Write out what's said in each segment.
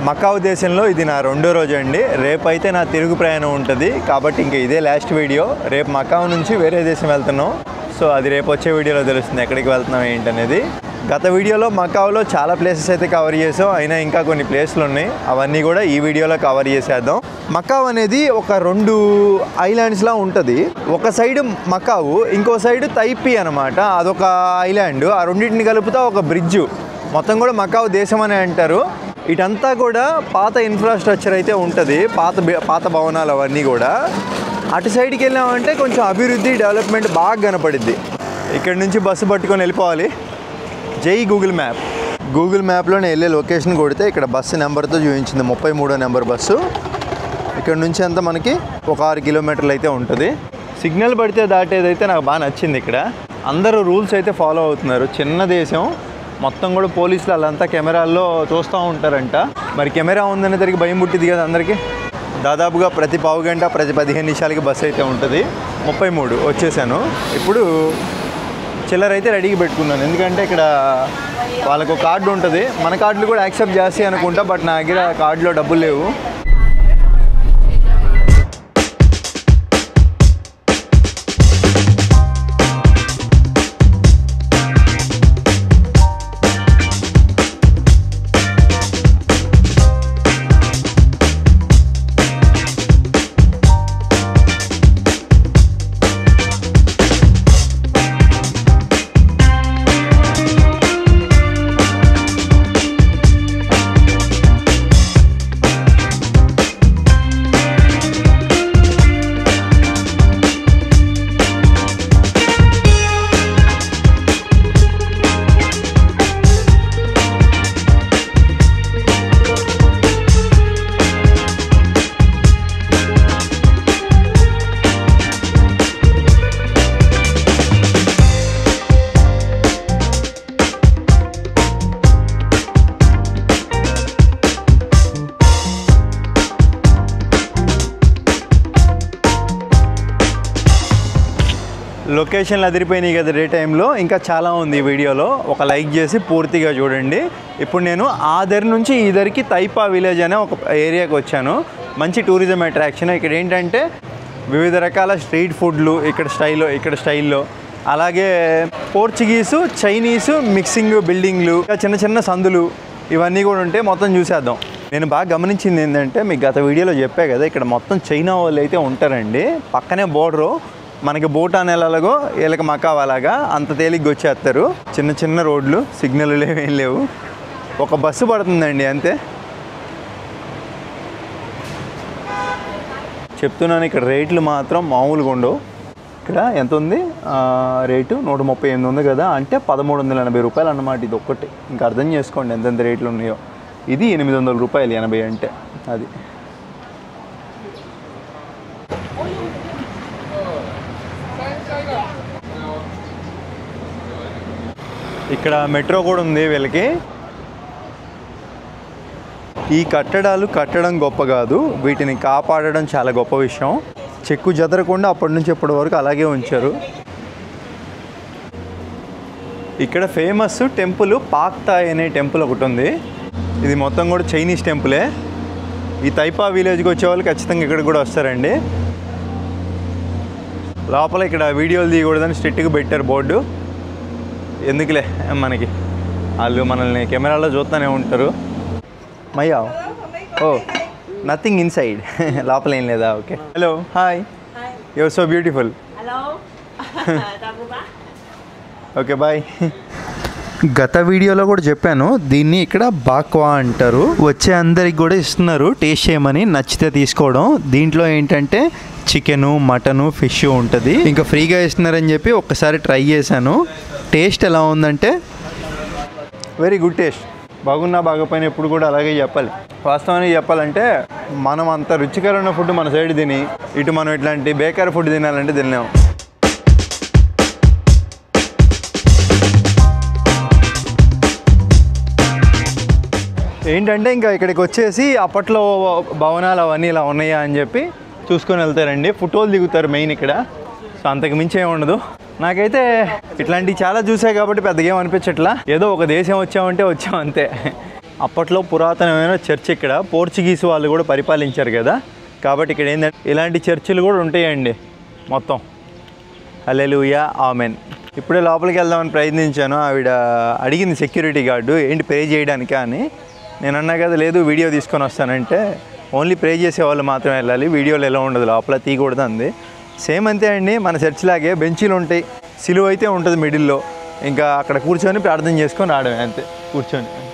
Macau దేశంలో ఇది నా రెండో రోజు అండి. రేపైతే నా తిరుగు ప్రయాణం ఉంటుంది కాబట్టి ఇంకా ఇదే లాస్ట్ వీడియో. రేపు మకావ్ నుంచి వేరే దేశం వెళ్తున్నాం. సో అది రేపు వచ్చే వీడియోలో తెలుస్తుంది ఎక్కడికి వెళ్తున్నాం ఏంటనేది. గత వీడియోలో మకావ్లో చాలా ప్లేసెస్ అయితే కవర్ చేసాం, అయినా ఇంకా కొన్ని ప్లేస్లు ఉన్నాయి, అవన్నీ కూడా ఈ వీడియోలో కవర్ చేసేద్దాం. మకావ్ అనేది ఒక 2 ఐలాండ్స్లా ఉంటుంది. ఒక సైడ్ మకావ్, ఇంకో సైడ్ తైపీ అనమాట, అదొక ఐలాండ్. ఆ రెండింటిని కలుపుతా ఒక బ్రిడ్జు. మొత్తం కూడా మకావ్ దేశం అని అంటారు. ఇటంతా కూడా పాత ఇన్ఫ్రాస్ట్రక్చర్ అయితే ఉంటుంది, పాత భవనాలు అవన్నీ కూడా. అటు సైడ్కి వెళ్ళామంటే కొంచెం అభివృద్ధి డెవలప్మెంట్ బాగా కనపడిద్ది. ఇక్కడ నుంచి బస్సు పట్టుకొని వెళ్ళిపోవాలి. జై గూగుల్ మ్యాప్. గూగుల్ మ్యాప్లోనే వెళ్ళే లొకేషన్ కొడితే ఇక్కడ బస్సు నెంబర్తో చూపించింది, 33వ నెంబర్ బస్సు. ఇక్కడ నుంచి అంతా మనకి ఒక 6 కిలోమీటర్లు అయితే ఉంటుంది. సిగ్నల్ పడితే దాటేదైతే నాకు బాగా నచ్చింది. ఇక్కడ అందరూ రూల్స్ అయితే ఫాలో అవుతున్నారు. చిన్న దేశం, మొత్తం కూడా పోలీసులు వాళ్ళంతా కెమెరాల్లో చూస్తూ ఉంటారంట. మరి కెమెరా ఉందనే దానికి భయం పుట్టింది కదా అందరికీ. దాదాపుగా ప్రతి పావు గంట, ప్రతి 15 నిమిషాలకి బస్సు అయితే ఉంటుంది. 33 వచ్చేసాను. ఇప్పుడు చిల్లర అయితే రెడీగా పెట్టుకున్నాను, ఎందుకంటే ఇక్కడ వాళ్ళకు కార్డు ఉంటుంది. మన కార్డులు కూడా యాక్సెప్ట్ చేస్తాయి అనుకుంటా, బట్ నా దగ్గర కార్డులో డబ్బులు లేవు. లొకేషన్లు అదిరిపోయినాయి కదా డే టైంలో. ఇంకా చాలా ఉంది ఈ వీడియోలో, ఒక లైక్ చేసి పూర్తిగా చూడండి. ఇప్పుడు నేను ఆదర్ నుంచి ఈదర్కి తైపా విలేజ్ అనే ఒక ఏరియాకి వచ్చాను. మంచి టూరిజం అట్రాక్షన్. ఇక్కడ ఏంటంటే వివిధ రకాల స్ట్రీట్ ఫుడ్లు ఇక్కడ స్టైల్లో, అలాగే పోర్చుగీసు చైనీసు మిక్సింగ్ బిల్డింగ్లు, చిన్న చిన్న సందులు, ఇవన్నీ కూడా ఉంటాయి. మొత్తం చూసేద్దాం. నేను బాగా గమనించింది ఏంటంటే, మీకు గత వీడియోలో చెప్పా కదా, ఇక్కడ మొత్తం చైనా వాళ్ళు అయితే ఉంటారండి. పక్కనే బోర్డరు, మనకి భూటాన్ ఎలాగో వీళ్ళకి మకావ్ అలాగా అంత తేలిగ్గా వచ్చేస్తారు. చిన్న చిన్న రోడ్లు, సిగ్నల్ ఏం లేవు, ఒక బస్సు పడుతుందండి అంతే. చెప్తున్నాను, ఇక్కడ రేట్లు మాత్రం మామూలుగా ఉండవు. ఇక్కడ ఎంత ఉంది రేటు? 138 ఉంది కదా, అంటే 1380 రూపాయలు అన్నమాట. ఇది ఒక్కటి, ఇంకా అర్థం చేసుకోండి ఎంతెంత రేట్లు ఉన్నాయో. ఇది 800 రూపాయలు 80 అంటే. అది ఇక్కడ మెట్రో కూడా ఉంది వీళ్ళకి. ఈ కట్టడాలు కట్టడం గొప్ప కాదు, వీటిని కాపాడడం చాలా గొప్ప విషయం. చెక్కు చెదరకుండా అప్పటి నుంచి ఇప్పటి వరకు అలాగే ఉంచారు. ఇక్కడ ఫేమస్ టెంపుల్ పాక్తాయ్ అనే టెంపుల్ ఒకటి ఉంది. ఇది మొత్తం కూడా చైనీస్ టెంపులే. ఈ తైపా విలేజ్కి వచ్చే వాళ్ళు ఖచ్చితంగా ఇక్కడ కూడా వస్తారండి. లోపల ఇక్కడ వీడియోలు తీయకూడదని స్ట్రిక్ట్గా పెట్టారు బోర్డు. ఎందుకులే, మనకి వాళ్ళు మనల్ని కెమెరాలో చూస్తూనే ఉంటారు. మయ్యా ఓ నథింగ్ ఇన్సైడ్, లోపల ఏం లేదా? Okay, hello, hi, you are so beautiful. Okay, bye. గత వీడియోలో కూడా చెప్పాను, దీన్ని ఇక్కడ బాక్వా అంటారు. వచ్చే అందరికి కూడా ఇస్తున్నారు టేస్ట్ చేయమని, నచ్చితే తీసుకోవడం. దీంట్లో ఏంటంటే చికెను, మటను, ఫిష్ ఉంటుంది. ఇంకా ఫ్రీగా ఇస్తున్నారని చెప్పి ఒక్కసారి ట్రై చేశాను. టేస్ట్ ఎలా ఉందంటే వెరీ గుడ్ టేస్ట్. బాగున్నా బాగపోయినా ఎప్పుడు కూడా అలాగే చెప్పాలి. వాస్తవానికి చెప్పాలంటే మనం అంత రుచికరమైన ఫుడ్ మన సైడ్ తిని, ఇటు మనం ఇట్లాంటి బేకరీ ఫుడ్ తినాలంటే తినలేము. ఏంటంటే ఇంకా ఇక్కడికి వచ్చేసి అప్పట్లో భవనాలు అవన్నీ ఇలా ఉన్నాయా అని చెప్పి చూసుకొని వెళ్తారండి. ఫోటోలు దిగుతారు మెయిన్ ఇక్కడ. సో అంతకు మించి ఏమి ఉండదు. నాకైతే ఇట్లాంటివి చాలా చూసాయి కాబట్టి పెద్దగా ఏం అనిపించట్లా. ఏదో ఒక దేశం వచ్చామంటే వచ్చాం అంతే. అప్పట్లో పురాతనమైన చర్చ్ ఇక్కడ పోర్చుగీస్ వాళ్ళు కూడా పరిపాలించారు కదా, కాబట్టి ఇక్కడ ఏంటంటే ఇలాంటి చర్చిలు కూడా ఉంటాయండి మొత్తం. హల్లెలూయా ఆమెన్. ఇప్పుడే లోపలికి వెళ్దామని ప్రయత్నించాను. ఆవిడ అడిగింది సెక్యూరిటీ గార్డు ఏంటి ప్రే చేయడానికా అని. నేను అన్నా కదా లేదు వీడియో తీసుకొని వస్తానంటే ఓన్లీ ప్రే చేసే వాళ్ళు మాత్రమే వెళ్ళాలి, వీడియోలో ఎలా ఉండదు లోపల తీయకూడదు అంది. సేమ్ అంతే అండి, మన చర్చ్ లాగే బెంచీలు ఉంటాయి, సిలువ అయితే ఉంటుంది మిడిల్లో, ఇంకా అక్కడ కూర్చొని ప్రార్థన చేసుకొని రావడమే అంతే, కూర్చొని అంతే.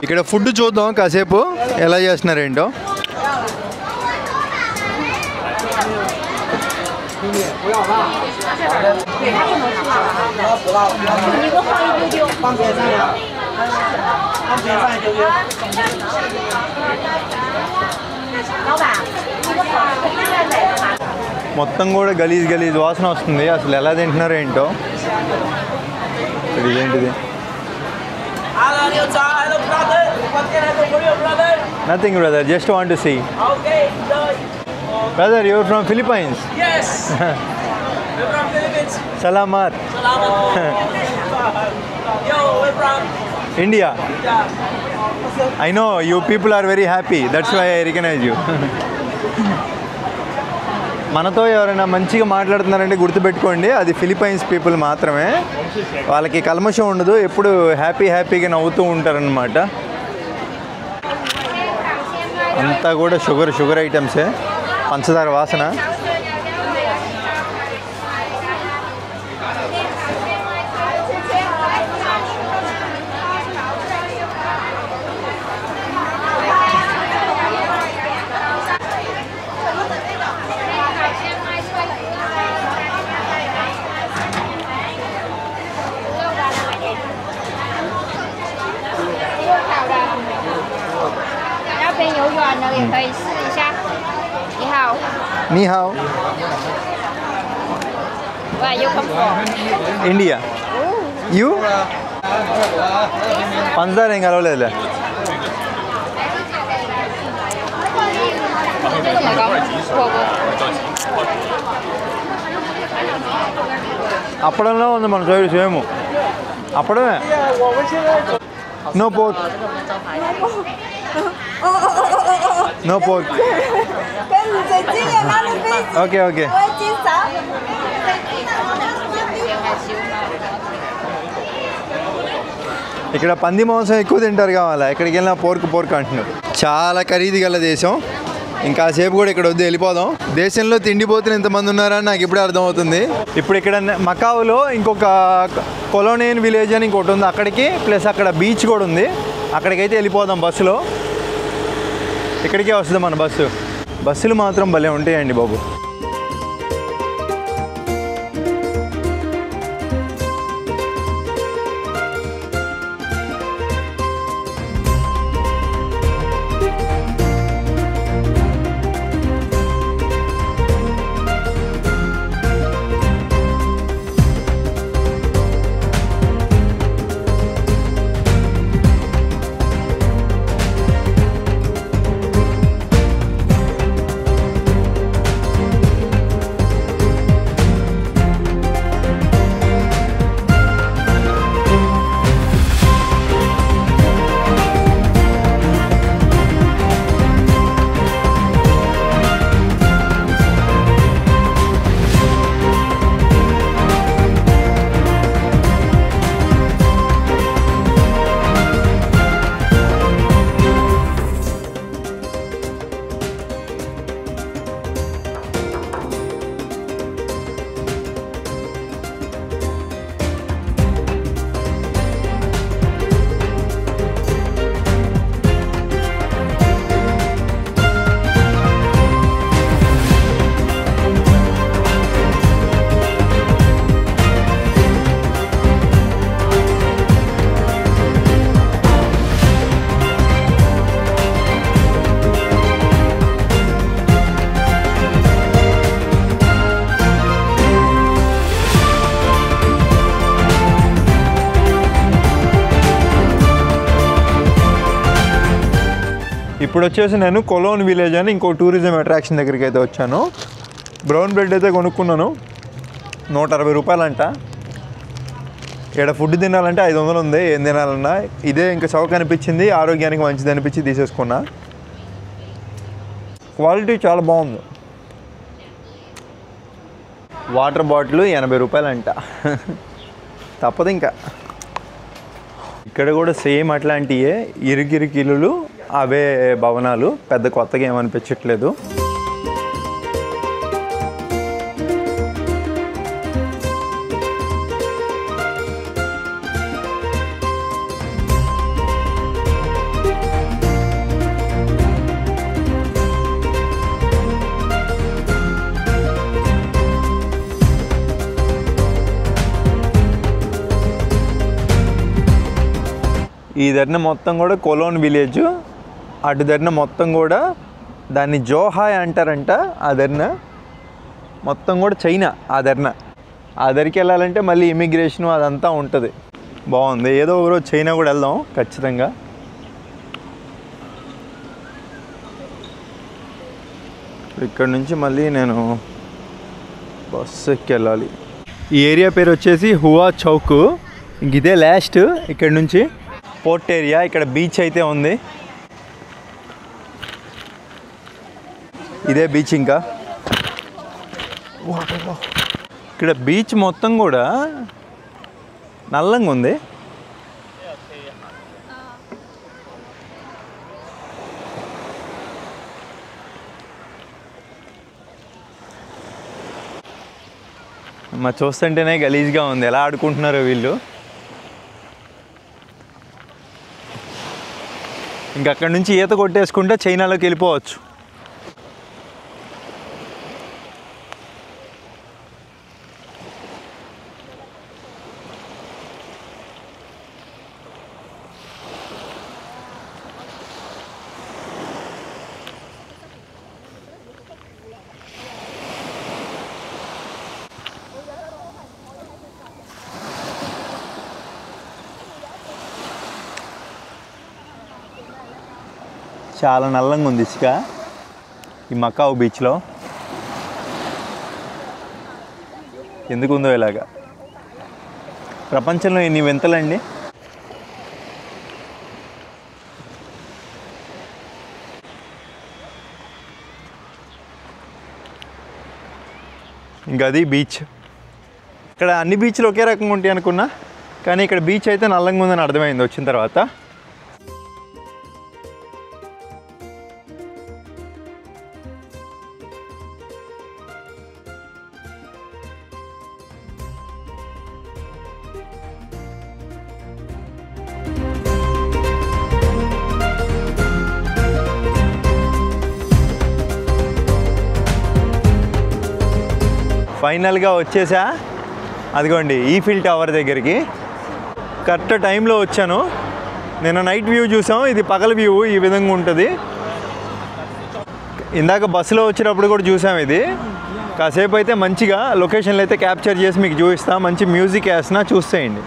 ఇక్కడ ఫుడ్ చూద్దాం కాసేపు ఎలా చేస్తున్నారేంటో. మొత్తం కూడా గలీజ్ గలీజ్ వాసన వస్తుంది, అసలు ఎలా తింటున్నారో ఏంటో. ఇదేంటిది? Nothing brother, just want to see. Brother, you're from Philippines? Yes. We're from Philippines. Salamat. Yo, we're from India. Yeah. I know you people are very happy. That's why I recognize you. మనతో ఎవరైనా మంచిగా మాట్లాడుతున్నారంటే గుర్తుపెట్టుకోండి, అది Philippines people మాత్రమే. వాళ్ళకి కల్మషం ఉండదు, ఎప్పుడు హ్యాపీగా నవ్వుతూ ఉంటారనమాట. అంతా కూడా షుగర్ ఐటమ్సే, పంచదార వాసన. Ni hao. Where you come from? India. You? పంచదార ఏం కలవలేదులే. అప్పడంలో ఉంది మన సైడ్ సేమ్, అప్పడమే. No pork. No pork. Okay okay. ఇక్కడ పంది మాంసం ఎక్కువ తింటారు కావాలా, ఎక్కడికి వెళ్ళినా పోర్క్ అంటున్నారు. చాలా ఖరీదు గల దేశం, ఇంకాసేపు కూడా ఇక్కడ వద్దు వెళ్ళిపోదాం. దేశంలో తిండిపోతులు ఎంతమంది ఉన్నారని నాకు ఇప్పుడే అర్థమవుతుంది. ఇప్పుడు ఇక్కడ మకావులో ఇంకొక కొలోనియన్ విలేజ్ అని ఇంకోటి ఉంది, అక్కడికి ప్లస్ అక్కడ బీచ్ కూడా ఉంది, అక్కడికైతే వెళ్ళిపోదాం బస్సులో. ఇక్కడికే వస్తుంది మన బస్సులు మాత్రం భలే ఉంటాయండి బాబు. ఇప్పుడు వచ్చేసి నేను కొలోన్ విలేజ్ అని ఇంకో టూరిజం అట్రాక్షన్ దగ్గరికి అయితే వచ్చాను. బ్రౌన్ బ్రెడ్ అయితే కొనుక్కున్నాను, 160 రూపాయలంట. ఇక్కడ ఫుడ్ తినాలంటే 500 ఉంది. ఏం తినాలన్నా ఇదే ఇంకా చౌక అనిపించింది, ఆరోగ్యానికి మంచిది అనిపించి తీసేసుకున్నా. క్వాలిటీ చాలా బాగుంది. వాటర్ బాటిల్ 80 రూపాయలు అంట. తప్పదు ఇంకా. ఇక్కడ కూడా సేమ్ అట్లాంటివే ఇరుకిరుకిల్లులు, అవే భవనాలు. పెద్ద కొత్తగా ఏమనిపించట్లేదు. ఈ ధరణ మొత్తం కూడా కొలోన్ విలేజ్, అటు ధరణ మొత్తం కూడా దాన్ని జోహాయ్ అంటారంట. ఆ ధరణ మొత్తం కూడా చైనా. ఆ ధరకి వెళ్ళాలంటే మళ్ళీ ఇమిగ్రేషను అదంతా ఉంటుంది. బాగుంది. ఏదో ఒకరోజు చైనా కూడా వెళ్దాం ఖచ్చితంగా. ఇక్కడ నుంచి మళ్ళీ నేను బస్సు ఎక్కి వెళ్ళాలి. ఈ ఏరియా పేరు వచ్చేసి హువా చౌక్. ఇంక ఇదే లాస్ట్ ఇక్కడ నుంచి పోర్ట్ ఏరియా. ఇక్కడ బీచ్ అయితే ఉంది. ఇదే బీచ్. ఇంకా ఇక్కడ బీచ్ మొత్తం కూడా నల్లంగా ఉంది. మా చూస్తుంటేనే గలీజ్గా ఉంది. ఎలా ఆడుకుంటున్నారో వీళ్ళు. ఇంక అక్కడ నుంచి ఈత కొట్టేసుకుంటే చైనాలోకి వెళ్ళిపోవచ్చు. చాలా నల్లంగా ఉంది ఇసుక ఈ మకావ్ బీచ్లో. ఎందుకుందో ఇలాగా. ప్రపంచంలో ఎన్ని వింతలండి. ఇంకా అది బీచ్. ఇక్కడ అన్ని బీచ్లు ఒకే రకంగా ఉంటాయి అనుకున్నా, కానీ ఇక్కడ బీచ్ అయితే నల్లంగా ఉందని అర్థమైంది వచ్చిన తర్వాత. ఫైనల్గా వచ్చేసా. అదిగోండి ఈఫిల్ టవర్ దగ్గరికి. కరెక్ట్ టైంలో వచ్చాను. నేను నైట్ వ్యూ చూసాం, ఇది పగల వ్యూ. ఈ విధంగా ఉంటుంది. ఇందాక బస్సులో వచ్చినప్పుడు కూడా చూసాం ఇది. కాసేపు అయితే మంచిగా లొకేషన్లు అయితే క్యాప్చర్ చేసి మీకు చూపిస్తా. మంచి మ్యూజిక్ వేసినా చూసేయండి.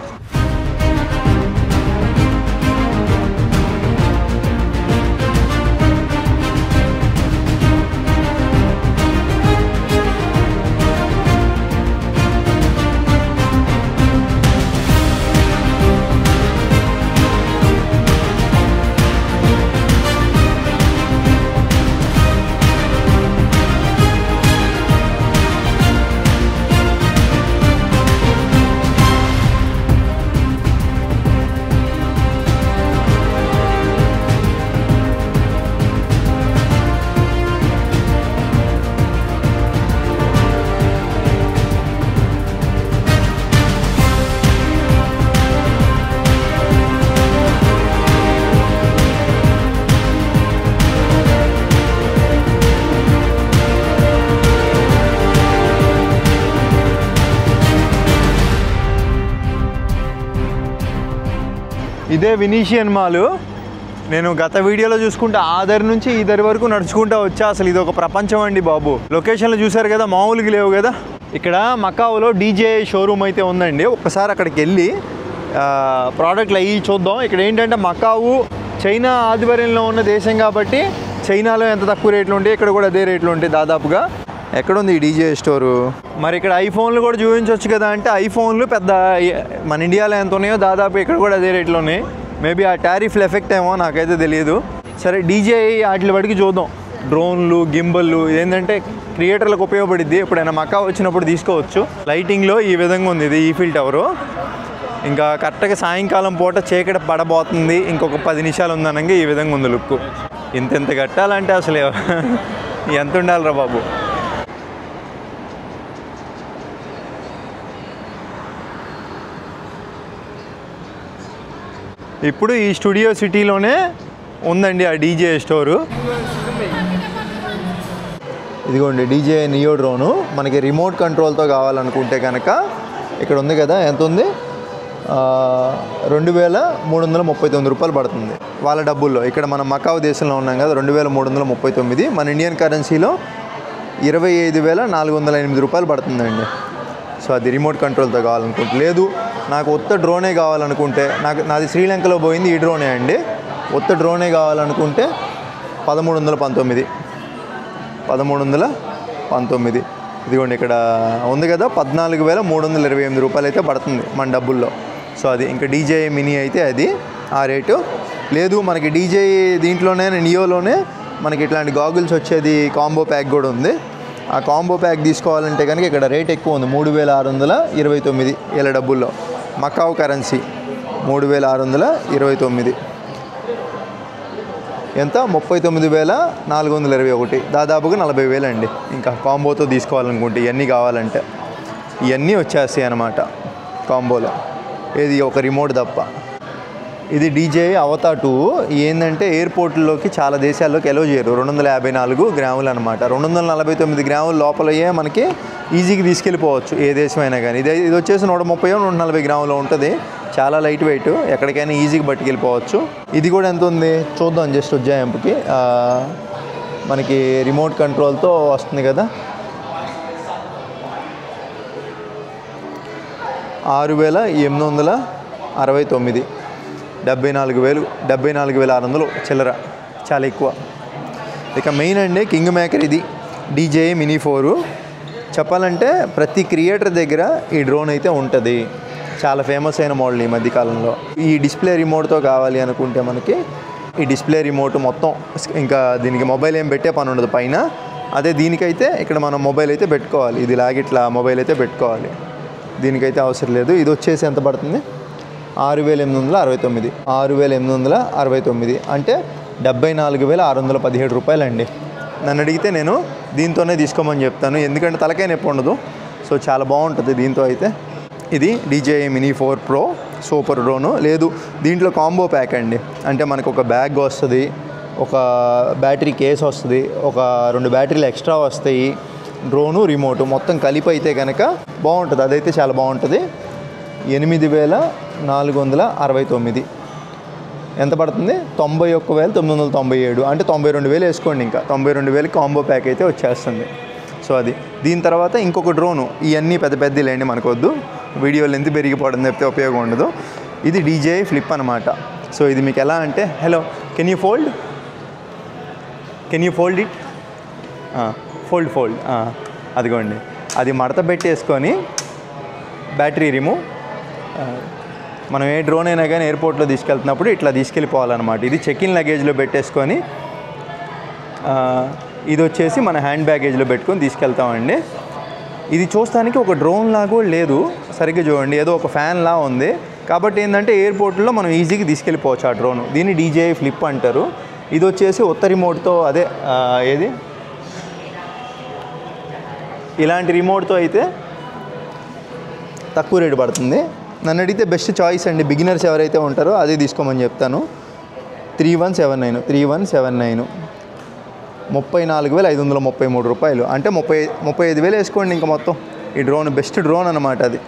ఇదే వినీషియన్ మాల్. నేను గత వీడియోలో చూసుకుంటే ఆ దరి నుంచి ఈ దరి వరకు నడుచుకుంటూ వచ్చా. అసలు ఇది ఒక ప్రపంచం అండి బాబు. లొకేషన్లు చూసారు కదా, మామూలుగా లేవు కదా. ఇక్కడ మకావులో డీజే షోరూమ్ అయితే ఉందండి. ఒక్కసారి అక్కడికి వెళ్ళి ప్రోడక్ట్లు అవి చూద్దాం. ఇక్కడ ఏంటంటే మకావు చైనా ఆధ్వర్యంలో ఉన్న దేశం కాబట్టి చైనాలో ఎంత తక్కువ రేట్లు ఉంటాయి ఇక్కడ కూడా అదే రేట్లు ఉంటాయి దాదాపుగా. ఎక్కడుంది ఈ డీజే స్టోరు? మరి ఇక్కడ ఐఫోన్లు కూడా చూపించవచ్చు కదా అంటే ఐఫోన్లు పెద్ద మన ఇండియాలో ఎంత ఉన్నాయో దాదాపు ఇక్కడ కూడా అదే రేట్లో ఉన్నాయి. మేబీ ఆ టారిఫ్ల ఎఫెక్ట్ ఏమో నాకైతే తెలియదు. సరే డీజే వాటి వాటికి చూద్దాం. డ్రోన్లు, గింబల్లు ఏంటంటే క్రియేటర్లకు ఉపయోగపడిద్ది. ఎప్పుడైనా మక్కా వచ్చినప్పుడు తీసుకోవచ్చు. లైటింగ్లో ఈ విధంగా ఉంది. ఇది ఈఫిల్ టవరు. ఇంకా కరెక్ట్గా సాయంకాలం పూట చీకటి పడబోతుంది, ఇంకొక 10 నిమిషాలు ఉందనగా ఈ విధంగా ఉంది లుక్. ఇంత కట్టాలంటే అసలు ఎంత ఉండాలిరా బాబు. ఇప్పుడు ఈ స్టూడియో సిటీలోనే ఉందండి ఆ డీజే స్టోరు. ఇదిగోండి డీజే నియో డ్రోను. మనకి రిమోట్ కంట్రోల్తో కావాలనుకుంటే కనుక ఇక్కడ ఉంది కదా, ఎంత ఉంది, 2339 రూపాయలు పడుతుంది వాళ్ళ డబ్బుల్లో. ఇక్కడ మనం మకావ్ దేశంలో ఉన్నాం కదా, 2339. మన ఇండియన్ కరెన్సీలో 25,408 రూపాయలు పడుతుందండి. సో అది రిమోట్ కంట్రోల్తో కావాలనుకుంటే. లేదు నాకు ఒత్త డ్రోనే కావాలనుకుంటే, నాది శ్రీలంకలో పోయింది ఈ డ్రోనే అండి. ఒత్త డ్రోనే కావాలనుకుంటే 1319. ఇదిగోండి ఇక్కడ ఉంది కదా, 14,328 రూపాయలు అయితే పడుతుంది మన డబ్బుల్లో. సో అది ఇంకా డీజే మినీ అయితే అది ఆ రేటు. లేదు మనకి డీజే దీంట్లోనే నియోలోనే మనకి ఇట్లాంటి గాగుల్స్ వచ్చేది కాంబో ప్యాక్ కూడా ఉంది. ఆ కాంబో ప్యాక్ తీసుకోవాలంటే కనుక ఇక్కడ రేట్ ఎక్కువ ఉంది, 3,629 ఇలా డబ్బుల్లో. Macau currency 3,629. ఎంత, 39,421. దాదాపుగా 40,000 అండి. ఇంకా కాంబోతో తీసుకోవాలనుకుంటే ఇవన్నీ కావాలంటే ఇవన్నీ వచ్చేస్తాయి అన్నమాట కాంబోలో. ఇది ఒక రిమోట్ తప్ప. ఇది డీజే అవతా 2. ఏంటంటే ఎయిర్పోర్ట్లోకి చాలా దేశాల్లోకి ఎలో చేయరు. 254 గ్రాములు అనమాట. 249 గ్రాముల లోపలయే మనకి ఈజీగా తీసుకెళ్ళిపోవచ్చు ఏ దేశమైనా కానీ. ఇది వచ్చేసి 130-140 గ్రాములు ఉంటుంది. చాలా లైట్ వెయిట్, ఎక్కడికైనా ఈజీగా పట్టుకెళ్ళిపోవచ్చు. ఇది కూడా ఎంత ఉంది చూద్దాం జస్ట్ ఉజ్జాయింపుకి. మనకి రిమోట్ కంట్రోల్తో వస్తుంది కదా, 6,869. 74,600 చిల్లర, చాలా ఎక్కువ. ఇక మెయిన్ అండి కింగ్ మేకర్ ఇది డీజే మినీ 4. చెప్పాలంటే ప్రతి క్రియేటర్ దగ్గర ఈ డ్రోన్ అయితే ఉంటుంది. చాలా ఫేమస్ అయిన మోడల్ ఈ మధ్యకాలంలో. ఈ డిస్ప్లే రిమోట్తో కావాలి అనుకుంటే మనకి ఈ డిస్ప్లే రిమోట్ మొత్తం, ఇంకా దీనికి మొబైల్ ఏం పెట్టే పని ఉండదు పైన. అదే దీనికైతే ఇక్కడ మనం మొబైల్ అయితే పెట్టుకోవాలి. ఇది లాగిట్లా మొబైల్ అయితే పెట్టుకోవాలి. దీనికైతే అవసరం లేదు. ఇది వచ్చేసి ఎంత పడుతుంది, 6,869. 6,869 అంటే 74,617 రూపాయలు అండి. నన్ను అడిగితే నేను దీంతోనే తీసుకోమని చెప్తాను, ఎందుకంటే తలకాయ నొప్పి ఉండదు. సో చాలా బాగుంటుంది దీంతో అయితే. ఇది DJ mini 4 pro super drone. లేదు దీంట్లో కాంబో ప్యాక్ అండి. అంటే మనకు ఒక బ్యాగ్ వస్తుంది, ఒక బ్యాటరీ కేస్ వస్తుంది, ఒక 2 బ్యాటరీలు ఎక్స్ట్రా వస్తాయి, డ్రోను రిమోటు మొత్తం కలిపి అయితే కనుక బాగుంటుంది. అదైతే చాలా బాగుంటుంది. 8,469. ఎంత పడుతుంది, 91,997. అంటే 92,000 వేసుకోండి. ఇంకా 92,000 కాంబో ప్యాక్ అయితే వచ్చేస్తుంది. సో అది. దీని తర్వాత ఇంకొక డ్రోను. ఇవన్నీ పెద్ద లేండి మనకొద్దు, వీడియోలు ఎంత పెరిగిపోవడం చెప్తే ఉపయోగం ఉండదు. ఇది డీజే ఫ్లిప్ అనమాట. సో ఇది మీకు ఎలా అంటే, hello can you fold it, fold అదిగోండి. అది మడత పెట్టేసుకొని బ్యాటరీ రిమూవ్. మనం ఏ డ్రోన్ అయినా కానీ ఎయిర్పోర్ట్లో తీసుకెళ్తున్నప్పుడు ఇట్లా తీసుకెళ్ళిపోవాలన్నమాట. ఇది చెక్ ఇన్ లగేజ్లో పెట్టేసుకొని, ఇది వచ్చేసి మన హ్యాండ్ బ్యాగేజ్లో పెట్టుకొని తీసుకెళ్తామండి. ఇది చూస్తానికి ఒక డ్రోన్ లాగా లేదు, సరిగ్గా చూడండి, ఏదో ఒక ఫ్యాన్ లా ఉంది. కాబట్టి ఏంటంటే ఎయిర్పోర్ట్లో మనం ఈజీగా తీసుకెళ్ళిపోవచ్చు ఆ డ్రోన్. దీన్ని డీజే ఫ్లిప్ అంటారు. ఇది వచ్చేసి ఉత్త రిమోట్తో, అదే ఏది ఇలాంటి రిమోట్తో అయితే తక్కువ రేటు పడుతుంది. నన్ను అడిగితే బెస్ట్ చాయిస్ అండి. బిగినర్స్ ఎవరైతే ఉంటారో అదే తీసుకోమని చెప్తాను. 3179 34,533 రూపాయలు. అంటే 35,000 వేసుకోండి ఇంకా మొత్తం. ఈ డ్రోన్ బెస్ట్ డ్రోన్ అనమాట. అది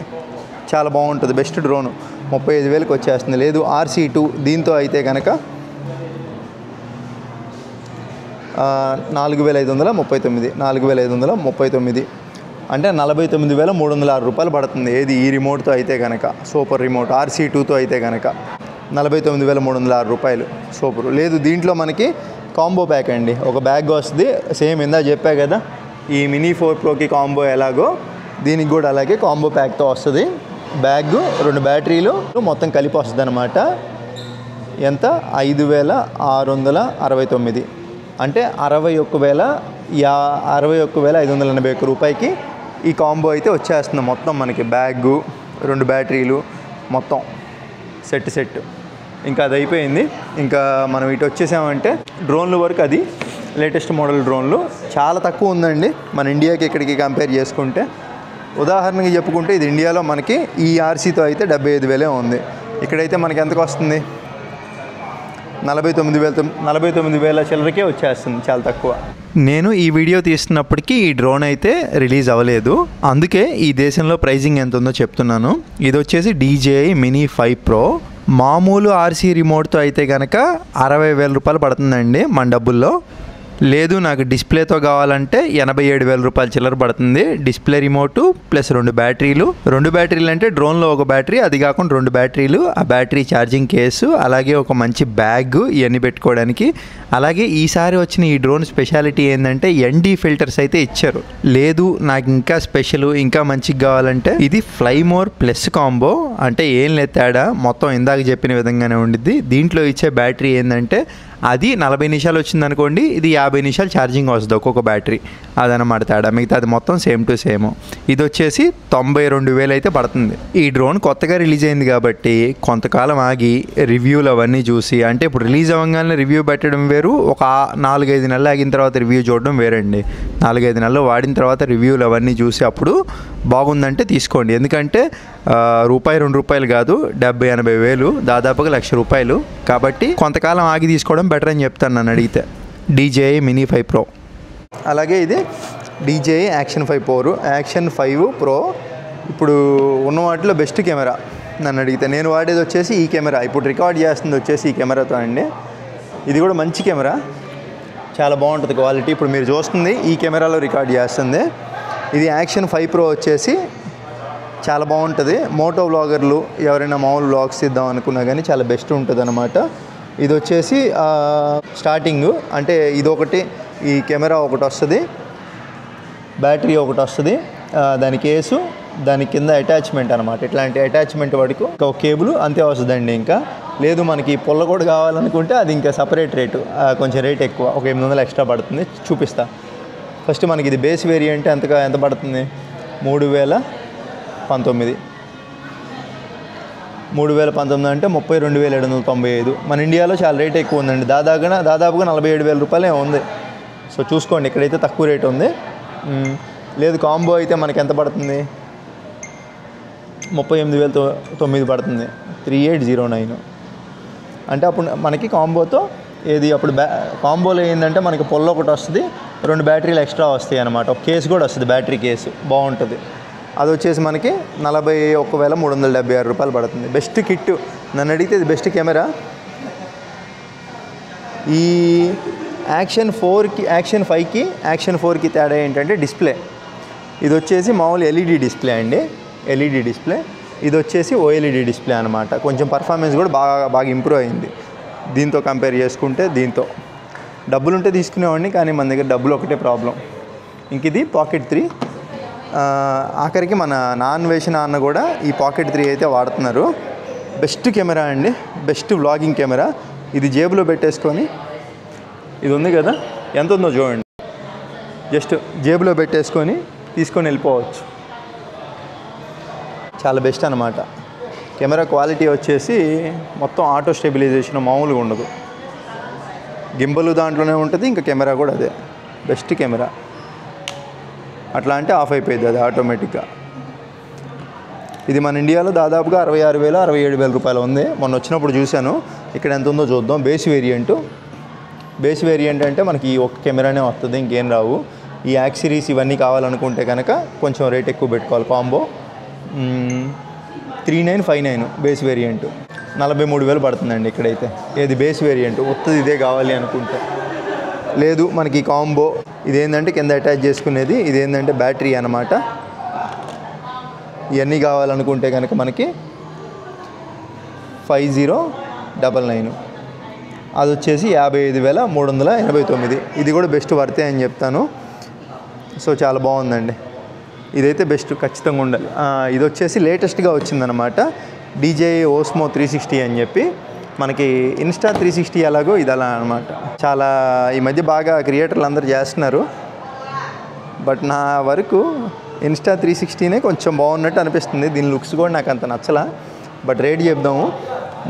చాలా బాగుంటుంది, బెస్ట్ డ్రోన్. 35,000కి వచ్చేస్తుంది. లేదు RC2 దీంతో అయితే కనుక 4,539. అంటే 49,306 రూపాయలు పడుతుంది. ఏది ఈ రిమోట్తో అయితే కనుక, సూపర్ రిమోట్. RC2తో అయితే కనుక 49,306 రూపాయలు సూపర్. లేదు దీంట్లో మనకి కాంబో ప్యాక్ అండి. ఒక బ్యాగ్ వస్తుంది, సేమ్ ఇందా చెప్పా కదా ఈ మినీ 4 ప్రోకి కాంబో ఎలాగో దీనికి కూడా అలాగే కాంబో ప్యాక్తో వస్తుంది. బ్యాగ్ 2 బ్యాటరీలు మొత్తం కలిపి వస్తుంది అనమాట. ఎంత 5,669 అంటే 61,581 రూపాయకి ఈ కాంబో అయితే వచ్చేస్తుంది. మొత్తం మనకి బ్యాగు 2 బ్యాటరీలు మొత్తం సెట్ ఇంకా అది అయిపోయింది. ఇంకా మనం ఇటు వచ్చేసామంటే డ్రోన్ల వరకు అది లేటెస్ట్ మోడల్ డ్రోన్లు చాలా తక్కువ ఉందండి మన ఇండియాకి ఇక్కడికి కంపేర్ చేసుకుంటే. ఉదాహరణకి చెప్పుకుంటే ఇది ఇండియాలో మనకి ఈ ఆర్సీతో అయితే 75,000 ఉంది. ఇక్కడైతే మనకి ఎంతకు వస్తుంది 49,000 చిల్లరకే వచ్చేస్తుంది, చాలా తక్కువ. నేను ఈ వీడియో తీస్తున్నప్పటికీ ఈ డ్రోన్ అయితే రిలీజ్ అవ్వలేదు, అందుకే ఈ దేశంలో ప్రైజింగ్ ఎంత ఉందో చెప్తున్నాను. ఇది వచ్చేసి DJI Mini 5 Pro. మామూలు ఆర్సీ రిమోట్తో అయితే కనుక 60,000 రూపాయలు పడుతుందండి మన డబ్బుల్లో. లేదు నాకు డిస్ప్లేతో కావాలంటే 87,000 రూపాయలు చిల్లర పడుతుంది. డిస్ప్లే రిమోటు ప్లస్ 2 బ్యాటరీలు. 2 బ్యాటరీలు అంటే డ్రోన్లో 1 బ్యాటరీ, అది కాకుండా 2 బ్యాటరీలు, ఆ బ్యాటరీ ఛార్జింగ్ కేసు, అలాగే ఒక మంచి బ్యాగ్ ఇవన్నీ పెట్టుకోవడానికి. అలాగే ఈసారి వచ్చిన ఈ డ్రోన్ స్పెషాలిటీ ఏంటంటే ND ఫిల్టర్స్ అయితే ఇచ్చారు. లేదు నాకు ఇంకా స్పెషల్ ఇంకా మంచిగా కావాలంటే ఇది ఫ్లై మోర్ ప్లస్ కాంబో. అంటే ఏం లేదు తేడా, మొత్తం ఇందాక చెప్పిన విధంగానే ఉండిద్ది. దీంట్లో ఇచ్చే బ్యాటరీ ఏంటంటే అది 40 నిమిషాలు వచ్చింది అనుకోండి, ఇది 50 నిమిషాలు ఛార్జింగ్ వస్తుంది ఒక్కొక్క బ్యాటరీ. అదనమాట తేడా, మిగతా అది మొత్తం సేమ్ టు సేమ్. ఇది వచ్చేసి 92,000 అయితే పడుతుంది. ఈ డ్రోన్ కొత్తగా రిలీజ్ అయింది కాబట్టి కొంతకాలం ఆగి రివ్యూలు అవన్నీ చూసి, అంటే ఇప్పుడు రిలీజ్ అవ్వగానే రివ్యూ పెట్టడం వేరు, ఒక 4-5 నెలలు ఆగిన తర్వాత రివ్యూ చూడడం వేరండి. 4-5 నెలలు వాడిన తర్వాత రివ్యూలు అవన్నీ చూసి అప్పుడు బాగుందంటే తీసుకోండి. ఎందుకంటే ₹2 కాదు 70-80 వేలు, దాదాపుగా ₹1,00,000. కాబట్టి కొంతకాలం ఆగి తీసుకోవడం బెటర్ అని చెప్తాను నన్ను అడిగితే. DJI Mini 5 Pro. అలాగే ఇది DJI Action 5 Pro. Action 5 Pro ఇప్పుడు ఉన్న వాటిలో బెస్ట్ కెమెరా నన్ను అడిగితే. నేను వాడేది వచ్చేసి ఈ కెమెరా, ఇప్పుడు రికార్డ్ చేస్తుంది వచ్చేసి ఈ కెమెరాతో అండి. ఇది కూడా మంచి కెమెరా, చాలా బాగుంటుంది క్వాలిటీ. ఇప్పుడు మీరు చూస్తుంది ఈ కెమెరాలో రికార్డ్ చేస్తుంది. ఇది Action 5 Pro వచ్చేసి చాలా బాగుంటుంది. మోటో వ్లాగర్లు ఎవరైనా మామూలు వ్లాగ్స్ ఇద్దాం అనుకున్నా కానీ చాలా బెస్ట్ ఉంటుంది అనమాట. ఇది వచ్చేసి స్టార్టింగ్ అంటే ఇదొకటి, ఈ కెమెరా ఒకటి వస్తుంది, బ్యాటరీ ఒకటి వస్తుంది, దాని కేసు, దాని కింద అటాచ్మెంట్ అనమాట. ఇట్లాంటి అటాచ్మెంట్ వాడికి ఒక కేబుల్ అంతే వస్తుందండి. ఇంకా లేదు మనకి పుల్ల కూడా కావాలనుకుంటే అది ఇంకా సపరేట్ రేటు, కొంచెం రేట్ ఎక్కువ, ఒక 800 ఎక్స్ట్రా పడుతుంది. చూపిస్తా. ఫస్ట్ మనకి ఇది బేస్ వేరియంట్ ఎంత పడుతుంది 3,019 అంటే 32,795. మన ఇండియాలో చాలా రేట్ ఎక్కువ ఉందండి, దాదాపుగా 47,000 రూపాయలే ఉంది. సో చూసుకోండి, ఇక్కడైతే తక్కువ రేట్ ఉంది. లేదు కాంబో అయితే మనకి ఎంత పడుతుంది 38,900 పడుతుంది, 3809. అంటే అప్పుడు మనకి కాంబోతో ఏది అప్పుడు కాంబోలో ఏంటంటే మనకి పొల్ల ఒకటి వస్తుంది, 2 బ్యాటరీలు ఎక్స్ట్రా వస్తాయి అన్నమాట. ఒక కేసు కూడా వస్తుంది, బ్యాటరీ కేసు బాగుంటుంది. అది వచ్చేసి మనకి 41,376 రూపాయలు పడుతుంది. బెస్ట్ కిట్ నన్ను అడిగితే ఇది బెస్ట్ కెమెరా. ఈ Action 5కి Action 4కి తేడా ఏంటంటే డిస్ప్లే. ఇది వచ్చేసి మామూలు LED డిస్ప్లే అండి, LED డిస్ప్లే. ఇది వచ్చేసి OLED డిస్ప్లే అనమాట. కొంచెం పర్ఫార్మెన్స్ కూడా బాగా ఇంప్రూవ్ అయింది దీంతో కంపేర్ చేసుకుంటే. దీంతో డబ్బులు ఉంటే తీసుకునేవాడిని, కానీ మన దగ్గర డబ్బులు ఒకటే ప్రాబ్లం. ఇంక ఇది Pocket 3. ఆఖరికి మన నాన్ వేసిన అన్న కూడా ఈ Pocket 3 అయితే వాడుతున్నారు. బెస్ట్ కెమెరా అండి, బెస్ట్ వ్లాగింగ్ కెమెరా. ఇది జేబులో పెట్టేసుకొని, ఇది ఉంది కదా ఎంత ఉందో చూడండి, జస్ట్ జేబులో పెట్టేసుకొని తీసుకొని వెళ్ళిపోవచ్చు. చాలా బెస్ట్ అనమాట. కెమెరా క్వాలిటీ వచ్చేసి మొత్తం ఆటో స్టెబిలైజేషన్ మామూలుగా ఉండదు. గింబల్ దాంట్లోనే ఉంటుంది, ఇంకా కెమెరా కూడా అదే బెస్ట్ కెమెరా. అట్లా అంటే ఆఫ్ అయిపోయింది అది ఆటోమేటిక్గా. ఇది మన ఇండియాలో దాదాపుగా 66,000 67,000 రూపాయలు ఉంది. మొన్న వచ్చినప్పుడు చూశాను. ఇక్కడ ఎంత ఉందో చూద్దాం. బేస్ వేరియంట్ అంటే మనకి ఈ ఒక్క కెమెరానే వస్తుంది, ఇంకేం రావు. ఈ యాక్సరీస్ ఇవన్నీ కావాలనుకుంటే కనుక కొంచెం రేట్ ఎక్కువ పెట్టుకోవాలి. కాంబో 3959 బేస్ వేరియంట్ 43,000 పడుతుందండి ఇక్కడైతే. ఏది బేస్ వేరియంట్ ఉత్తది ఇదే కావాలి అనుకుంటే. లేదు మనకి కాంబో ఇదేంటంటే కింద అటాచ్ చేసుకునేది, ఇదేంటంటే బ్యాటరీ అన్నమాట. ఇవన్నీ కావాలనుకుంటే కనుక మనకి 5099, అది వచ్చేసి 55,389. ఇది కూడా బెస్ట్ వర్తే అని చెప్తాను. సో చాలా బాగుందండి. ఇదైతే బెస్ట్, ఖచ్చితంగా ఉండాలి. ఇది వచ్చేసి లేటెస్ట్గా వచ్చిందనమాట, DJI Osmo 360 అని చెప్పి. మనకి ఇన్స్టా 360 ఎలాగో ఇది అలా అనమాట. చాలా ఈ మధ్య బాగా క్రియేటర్లు అందరూ చేస్తున్నారు. బట్ నా వరకు ఇన్స్టా 360నే కొంచెం బాగున్నట్టు అనిపిస్తుంది. దీని లుక్స్ కూడా నాకు అంత నచ్చలా. But rate చెప్దాము.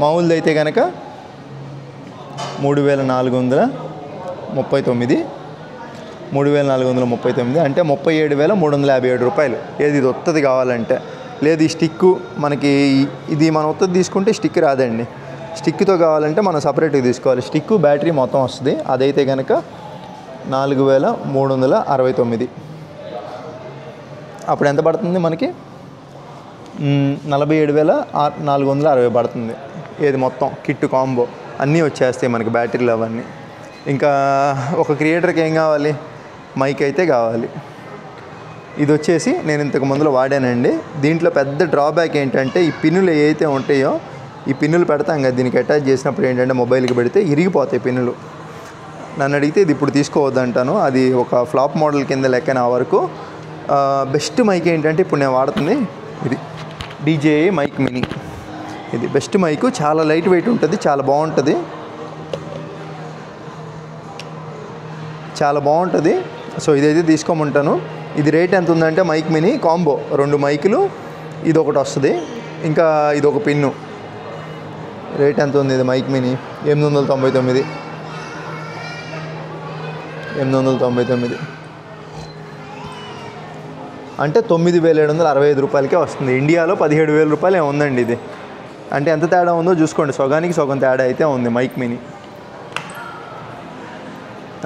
మామూలుది అయితే కనుక 3439 అంటే 37,357 రూపాయలు. ఏది ఇది వస్తుంది కావాలంటే. లేదు ఈ స్టిక్కు మనకి ఇది మనం వస్తుంది తీసుకుంటే స్టిక్ రాదండి. స్టిక్తో కావాలంటే మనం సపరేట్గా తీసుకోవాలి. స్టిక్కు బ్యాటరీ మొత్తం వస్తుంది. అదైతే కనుక 4,369. అప్పుడు ఎంత పడుతుంది మనకి? 47,460 పడుతుంది. ఏది మొత్తం కిట్ కాంబో అన్నీ వచ్చేస్తాయి మనకి, బ్యాటరీలు అవన్నీ. ఇంకా ఒక క్రియేటర్కి ఏం కావాలి? మైక్ అయితే కావాలి. ఇది వచ్చేసి నేను ఇంతకు ముందులో వాడానండి. దీంట్లో పెద్ద డ్రాబ్యాక్ ఏంటంటే ఈ పిన్నులు ఏవైతే ఉంటాయో, ఈ పిన్నులు పెడతాం కదా దీనికి అటాచ్ చేసినప్పుడు ఏంటంటే మొబైల్కి పెడితే ఇరిగిపోతాయి పిన్నులు. నన్ను అడిగితే ఇది ఇప్పుడు తీసుకోవద్దంటాను. అది ఒక ఫ్లాప్ మోడల్ కింద లెక్క నా వరకు. బెస్ట్ మైక్ ఏంటంటే ఇప్పుడు నేను వాడుతుంది ఇది DJI మైక్ మినీ. ఇది బెస్ట్ మైకు. చాలా లైట్ వెయిట్ ఉంటుంది, చాలా బాగుంటుంది, చాలా బాగుంటుంది. సో ఇదైతే తీసుకోమంటాను. ఇది రేట్ ఎంత ఉందంటే మైక్ మినీ కాంబో 2 మైకులు, ఇది ఒకటి వస్తుంది, ఇంకా ఇది ఒక పిన్ను. రేట్ ఎంత ఉంది? ఇది మైక్ మినీ 899. అంటే 9,765 రూపాయలకే వస్తుంది. ఇండియాలో 17,000 రూపాయలు ఉందండి ఇది. అంటే ఎంత తేడా ఉందో చూసుకోండి. సగానికి సగం తేడా అయితే ఉంది మైక్ మినీ.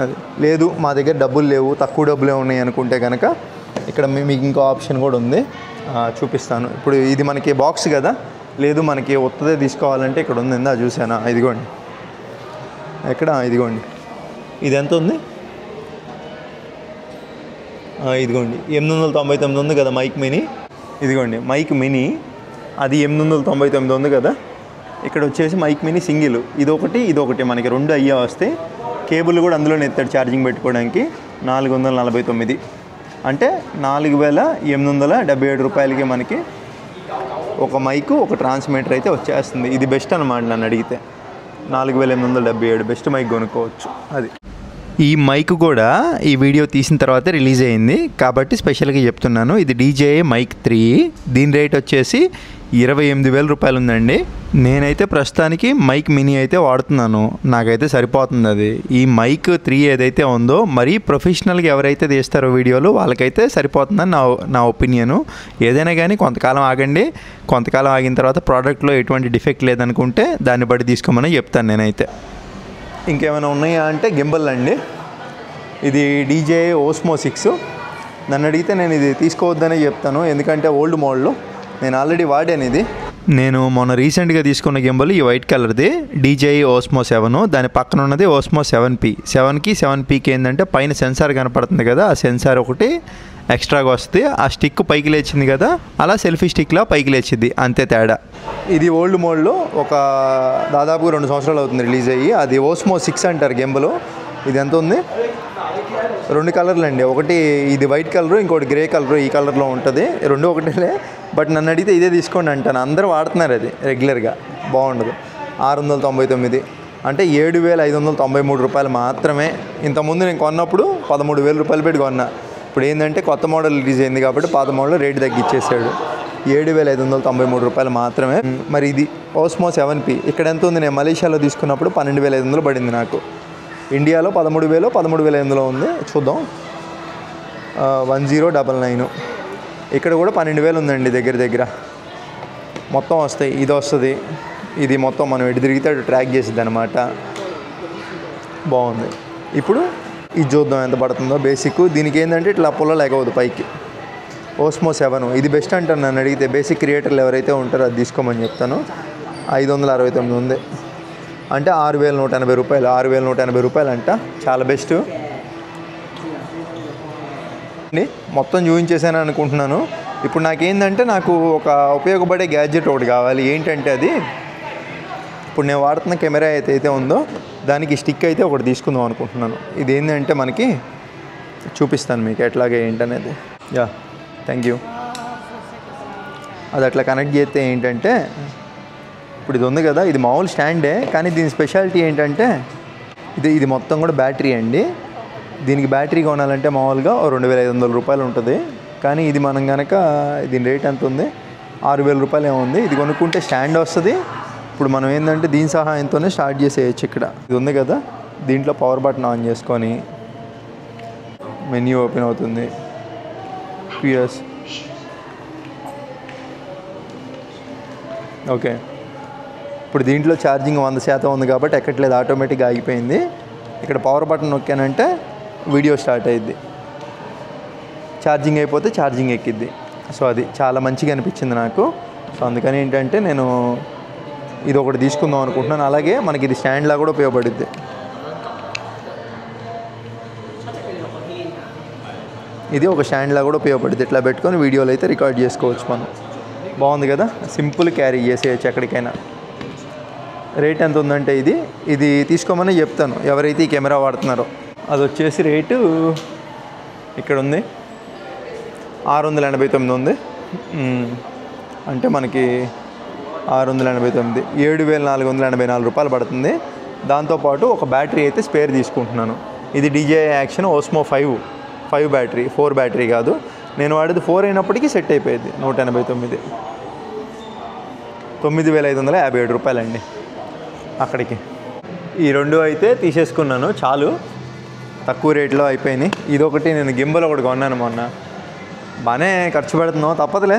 అది లేదు మా దగ్గర డబ్బులు లేవు, తక్కువ డబ్బులే ఉన్నాయి అనుకుంటే కనుక ఇక్కడ మీకు ఇంకో ఆప్షన్ కూడా ఉంది, చూపిస్తాను. ఇప్పుడు ఇది మనకి బాక్స్ కదా, లేదు మనకి ఒత్తదే తీసుకోవాలంటే ఇక్కడ ఉంది. ఎందా చూసానా? ఇదిగోండి, ఎక్కడ? ఇదిగోండి. ఇది ఎంత ఉంది? ఇదిగోండి 899 ఉంది కదా మైక్ మినీ. ఇదిగోండి మైక్ మినీ, అది 899 ఉంది కదా. ఇక్కడ వచ్చేసి మైక్ మినీ సింగిల్, ఇదొకటి మనకి 2 అయ్యే వస్తాయి. కేబుల్ కూడా అందులోనే ఎత్తాడు ఛార్జింగ్ పెట్టుకోవడానికి. 449. అంటే 4,877 రూపాయలకి మనకి ఒక మైకు, ఒక ట్రాన్స్మిటర్ అయితే వచ్చేస్తుంది. ఇది బెస్ట్ అనమాట నన్ను అడిగితే. 4,877 బెస్ట్ మైక్ కొనుక్కోవచ్చు. అది ఈ మైక్ కూడా ఈ వీడియో తీసిన తర్వాత రిలీజ్ అయింది కాబట్టి స్పెషల్గా చెప్తున్నాను. ఇది DJI మైక్ 3. దీని రేట్ వచ్చేసి 28,000 రూపాయలు ఉందండి. నేనైతే ప్రస్తుతానికి మైక్ మినీ అయితే వాడుతున్నాను, నాకైతే సరిపోతుంది అది. ఈ మైక్ 3 ఏదైతే ఉందో మరీ ప్రొఫెషనల్గా ఎవరైతే తీస్తారో వీడియోలు వాళ్ళకైతే సరిపోతుందని నా ఒపీనియను. ఏదైనా కానీ కొంతకాలం ఆగండి, కొంతకాలం ఆగిన తర్వాత ప్రోడక్ట్లో ఎటువంటి డిఫెక్ట్ లేదనుకుంటే దాన్ని బట్టి తీసుకోమని చెప్తాను నేనైతే. ఇంకేమైనా ఉన్నాయా అంటే గింబల్ అండి. ఇది DJI Osmo 6. నన్ను అడిగితే నేను ఇది తీసుకోవద్దనే చెప్తాను, ఎందుకంటే ఓల్డ్ మోడల్, నేను ఆల్రెడీ వాడాను ఇది. నేను మొన్న రీసెంట్గా తీసుకున్న గింబల్ ఈ వైట్ కలర్ది DJI Osmo 7. దాని పక్కన ఉన్నది Osmo 7P. 7కి 7Pకి ఏంటంటే పైన సెన్సార్ కనపడుతుంది కదా, ఆ సెన్సార్ ఒకటి ఎక్స్ట్రాగా వస్తుంది. ఆ స్టిక్ పైకి లేచింది కదా, అలా సెల్ఫీ స్టిక్లా పైకి లేచింది, అంతే తేడా. ఇది ఓల్డ్ మోడల్లో ఒక దాదాపుగా 2 సంవత్సరాలు అవుతుంది రిలీజ్ అయ్యి. అది Osmo 6 అంటారు గింబలు. ఇది ఎంత ఉంది? 2 కలర్లు అండి, ఒకటి ఇది వైట్ కలరు, ఇంకోటి గ్రే కలరు. ఈ కలర్లో ఉంటుంది, 2 ఒకటేలే. బట్ నన్ను అడిగితే ఇదే తీసుకోండి అంటాను. అందరూ వాడుతున్నారు అది రెగ్యులర్గా, బాగుండదు. 699 అంటే 7,593 రూపాయలు మాత్రమే. ఇంతకుముందు నేను కొన్నప్పుడు 13,000 రూపాయలు పెట్టి కొన్నా. ఇప్పుడు ఏంటంటే కొత్త మోడల్ రిలీజ్ అయింది కాబట్టి పాత మోడల్ రేటు తగ్గించేసాడు. 7,593 రూపాయలు మాత్రమే. మరి ఇది Osmo 7P ఇక్కడ ఎంత ఉంది? నేను మలేషియాలో తీసుకున్నప్పుడు 12,500 పడింది నాకు. ఇండియాలో 13,000 ఉంది. చూద్దాం. 1099. ఇక్కడ కూడా 12,000 ఉందండి దగ్గర. మొత్తం వస్తాయి. ఇది వస్తుంది, ఇది మొత్తం మనం ఎటు తిరిగితే అటు ట్రాక్ చేసిద్ది అనమాట. బాగుంది. ఇప్పుడు ఇది చూద్దాం ఎంత పడుతుందో. బేసిక్ దీనికి ఏంటంటే ఇట్లా పుల్ల లేకపోదు పైకి. Osmo 7 ఇది బెస్ట్ అంటాను నన్ను అడిగితే. బేసిక్ క్రియేటర్లు ఎవరైతే ఉంటారో అది తీసుకోమని చెప్తాను. 569 ఉంది, అంటే 6,180 రూపాయలు. 6,180 రూపాయలు అంట, చాలా బెస్ట్. మొత్తం చూపించేసాను అనుకుంటున్నాను. ఇప్పుడు నాకేంటంటే నాకు ఒక ఉపయోగపడే గ్యాడ్జెట్ ఒకటి కావాలి. ఏంటంటే అది ఇప్పుడు నేను వాడుతున్న కెమెరా అయితే ఉందో దానికి స్టిక్ అయితే ఒకటి తీసుకుందాం అనుకుంటున్నాను. ఇది ఏంటంటే మనకి చూపిస్తాను మీకు ఎట్లాగే ఏంటనేది. Yeah, thank you. అది అట్లా కనెక్ట్ చేస్తే ఏంటంటే ఇప్పుడు ఇది ఉంది కదా, ఇది మామూలు స్టాండే, కానీ దీని స్పెషాలిటీ ఏంటంటే ఇది మొత్తం కూడా బ్యాటరీ అండి. దీనికి బ్యాటరీ కొనాలంటే మామూలుగా 2,500 రూపాయలు ఉంటుంది. కానీ ఇది మనం కనుక దీని రేట్ ఎంత ఉంది, 6,000 రూపాయలు ఏముంది. ఇది కొనుక్కుంటే స్టాండ్ వస్తుంది. ఇప్పుడు మనం ఏంటంటే దీని సహాయంతోనే స్టార్ట్ చేసేయచ్చు. ఇక్కడ ఇది ఉంది కదా, దీంట్లో పవర్ బటన్ ఆన్ చేసుకొని మెన్యూ ఓపెన్ అవుతుంది. PS okay. ఇప్పుడు దీంట్లో ఛార్జింగ్ 100% ఉంది కాబట్టి ఎక్కట్లేదు, ఆటోమేటిక్గా ఆగిపోయింది. ఇక్కడ పవర్ బటన్ నొక్కానంటే వీడియో స్టార్ట్ అయ్యిద్ది. ఛార్జింగ్ అయిపోతే ఛార్జింగ్ ఎక్కిద్ది. సో అది చాలా మంచిగా అనిపించింది నాకు. సో అందుకని ఏంటంటే నేను ఇది ఒకటి తీసుకుందాం అనుకుంటున్నాను. అలాగే మనకి ఇది స్టాండ్లా కూడా ఉపయోగపడుద్ది. ఇది ఒక స్టాండ్లా కూడా ఉపయోగపడుద్ది. ఇట్లా పెట్టుకొని వీడియోలు అయితే రికార్డ్ చేసుకోవచ్చు మనం. బాగుంది కదా, సింపుల్ క్యారీ చేసేయచ్చు ఎక్కడికైనా. రేట్ ఎంత ఉందంటే ఇది తీసుకోమని చెప్తాను ఎవరైతే ఈ కెమెరా వాడుతున్నారో. అది వచ్చేసి రేటు ఇక్కడ ఉంది, 689 ఉంది. అంటే మనకి 689, 7,484 రూపాయలు పడుతుంది. దాంతోపాటు ఒక బ్యాటరీ అయితే స్పేర్ తీసుకుంటున్నాను. ఇది DJI action Osmo 5 battery, 4 battery కాదు. నేను వాడేది 4 అయినప్పటికీ సెట్ అయిపోయింది. 189, 9,557 రూపాయలండి అక్కడికి. ఈ రెండు అయితే తీసేసుకున్నాను, చాలు, తక్కువ రేట్లో అయిపోయినాయి. ఇదొకటి నేను గింబల్ ఒకటి కొన్నాను మొన్న. బాగానే ఖర్చు పెడుతున్నాం, తప్పదులే,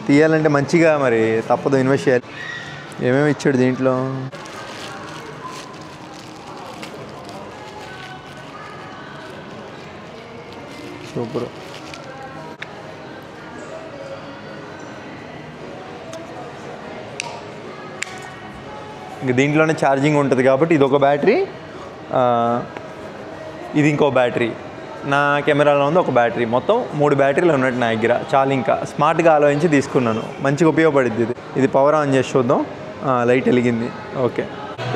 తీయాలంటే మంచిగా మరి తప్పదు, ఇన్వెస్ట్ చేయాలి. ఏమేమి ఇచ్చాడు దీంట్లో, సూపర్. ఇంక దీంట్లోనే ఛార్జింగ్ ఉంటుంది కాబట్టి ఇది ఒక బ్యాటరీ, ఇది ఇంకో బ్యాటరీ, నా కెమెరాలో ఉంది ఒక బ్యాటరీ. మొత్తం 3 బ్యాటరీలు ఉన్నట్టు నా దగ్గర. చాలా ఇంకా స్మార్ట్గా ఆలోచించి తీసుకున్నాను, మంచిగా ఉపయోగపడుద్ది. ఇది పవర్ ఆన్ చేసి చూద్దాం. లైట్ వెలిగింది. ఓకే.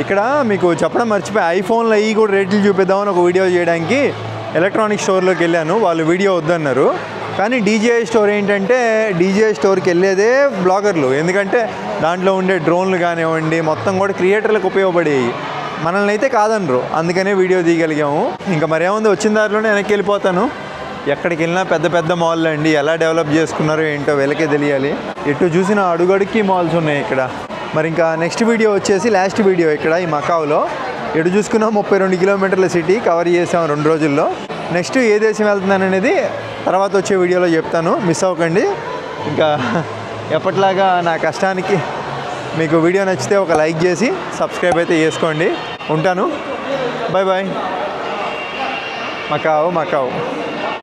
ఇక్కడ మీకు చెప్పడం మర్చిపోయి, ఐఫోన్లో అవి కూడా రేట్లు చూపిద్దామని ఒక వీడియో చేయడానికి ఎలక్ట్రానిక్ స్టోర్లోకి వెళ్ళాను. వాళ్ళు వీడియో వద్దన్నారు. కానీ DJI స్టోర్ ఏంటంటే, DJI స్టోర్కి వెళ్ళేదే బ్లాగర్లు. ఎందుకంటే దాంట్లో ఉండే డ్రోన్లు కానివ్వండి మొత్తం కూడా క్రియేటర్లకు ఉపయోగపడేవి. మనల్ని అయితే కాదనరు, అందుకనే వీడియో తీయగలిగాము. ఇంకా మరేముంది, వచ్చిన దారిలోనే వెనక్కి వెళ్ళిపోతాను. ఎక్కడికి వెళ్ళినా పెద్ద పెద్ద మాల్ అండి, ఎలా డెవలప్ చేసుకున్నారో ఏంటో వీళ్ళకే తెలియాలి. ఎటు చూసినా అడుగడుక్కి మాల్స్ ఉన్నాయి ఇక్కడ. మరి ఇంకా నెక్స్ట్ వీడియో వచ్చేసి లాస్ట్ వీడియో ఇక్కడ ఈ మకావులో. ఎటు చూసుకున్నా 32 కిలోమీటర్ల సిటీ కవర్ చేసాం 2 రోజుల్లో. నెక్స్ట్ ఏ దేశం వెళ్తున్నాను అనేది తర్వాత వచ్చే వీడియోలో చెప్తాను, మిస్ అవ్వకండి. ఇంకా ఎప్పట్లాగా నా కష్టానికి మీకు వీడియో నచ్చితే ఒక లైక్ చేసి సబ్స్క్రైబ్ అయితే చేసుకోండి. ఉంటాను, బాయ్ బాయ్. మకావు.